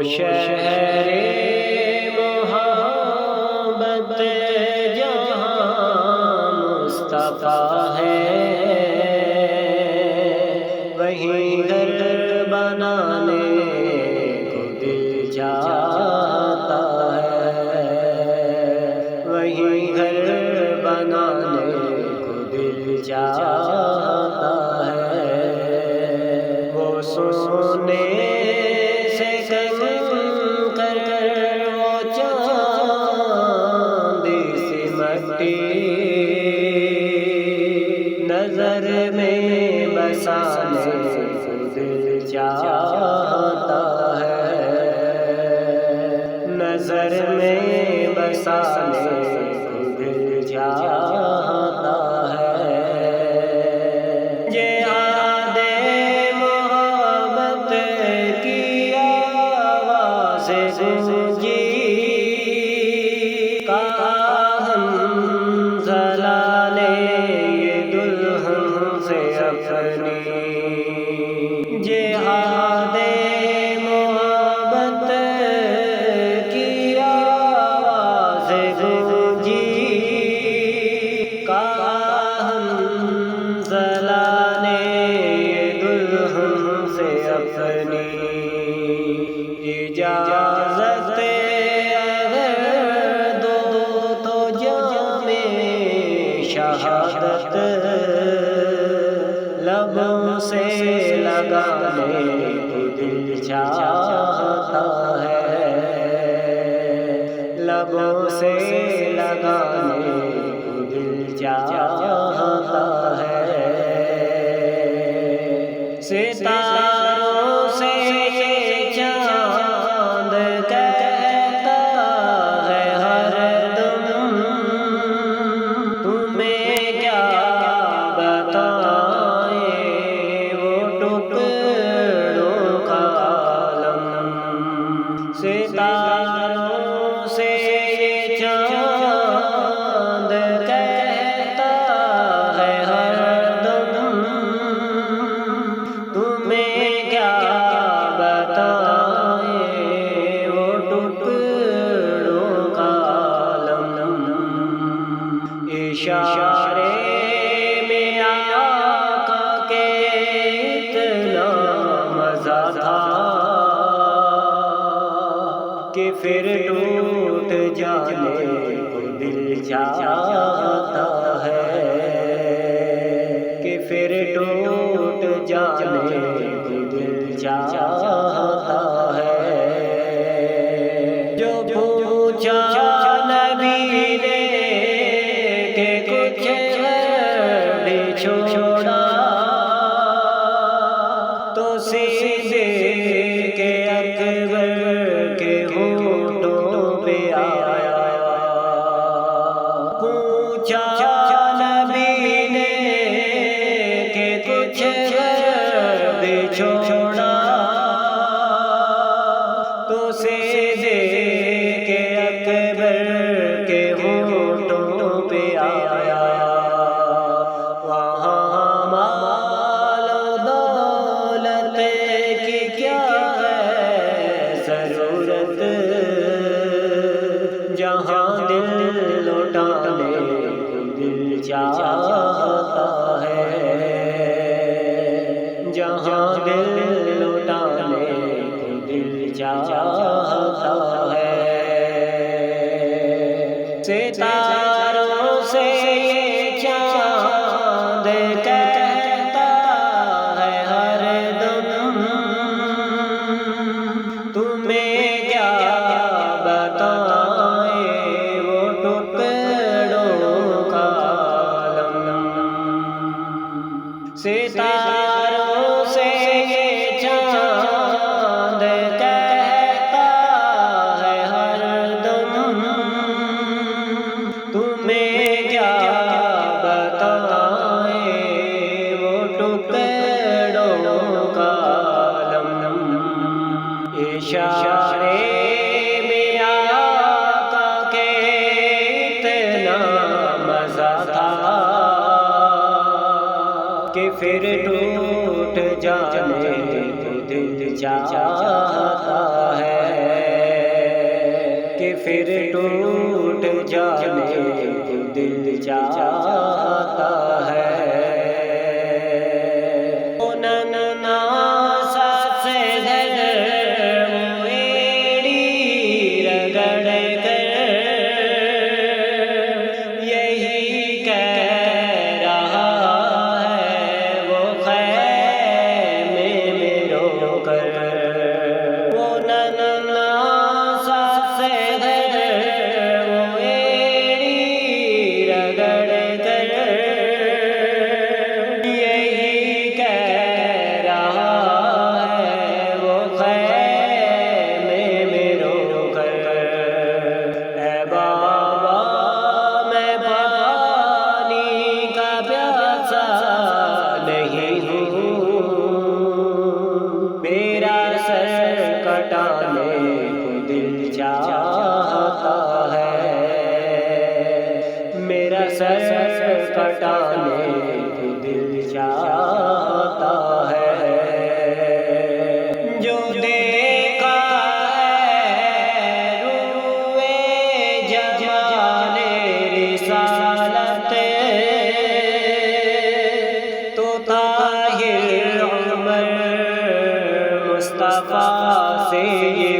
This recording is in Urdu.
شہر محبت جہاں مصطفیٰ ہے، وہیں گھر بنانے کو دل چاہتا ہے، وہیں گھر بنانے کو دل چاہتا ہے۔ وہ سونے سے کم کر وہ چاندی سی مٹی نظر میں بسانے کو دل چاہتا ہے، نظر میں بسانے کو دل چاہتا ہے۔ جہاد محبت کی آواز گونجی، حنظلہ نے یہ دلہن سے اپنی جہاد محبت کی آواز گونجی، حنظلہ نے یہ دلہن سے اپنی اجازت اگر دو تو جام شہادت لبوں سے لگانے کو دل چاہتا ہے، لبوں سے لگانے کو دل چاہتا ہے۔ ستاروں سے یہ چاند کہتا ہے ہر دم، تمہیں کیا بتائیں وہ ٹکڑوں کا عالم۔ ستاروں سے یہ چاند کہتا ہے ہر دم، تمہیں کیا بتائیں وہ ٹکڑوں کا عالم۔ اشارے میں آقا کے اتنا مزہ تھا کہ پھر ٹوٹ جانے کو دل چاہتا ہے، کہ پھر ٹوٹ جانے کو دل چاہتا ہے۔ جو پوچھا نبی نے کہ کچھ بھی چھوڑا، تو صدیق اکبر کے ہونٹوں پہ آیا۔ پوچھا نبی نے کہ کچھ بھی چھوڑا، تو صدیق اکبر کے ہونٹوں پہ آیا۔ وہاں مال و دولت کی کیا ہے ضرورت، جہاں دل لوٹانے کو دل چاہتا ہے، جہاں دل لوٹانے کو دل چاہتا ہے۔ ستاروں سے یہ چاند کہتا ہے ہر دم، تمہیں کیا بتائیں وہ ٹکڑوں کا عالم۔ ستاروں سے یہ چاند کہتا ہے ہر دم، تمہیں کیا بتائیں وہ ٹکڑوں کا عالم۔ اشارے میں آقا کے اتنا مزہ تھا کہ پھر ٹوٹ جانے کو دل چاہتا ہے۔ پھر ٹوٹ جانے کو دل چاہتا ہے. نننا سا سے ایڑی رگڑ کر یہی کہہ رہا ہے وہ خیمے میں رو کر. وہ نننا سا سے ایڑی رگڑ کر یہی کہہ رہا ہے وہ خیمے میں رو کر. اے بابا میں پانی کا پیاسا نہیں ہوں، میرا سر کٹانے کو دل چاہتا ہے. میرا سر کٹانے کو دل چاہتا ہے. جو دیکھا ہے روئے جمال رسالت تو طاہر عمر مصطفیٰ سے یہ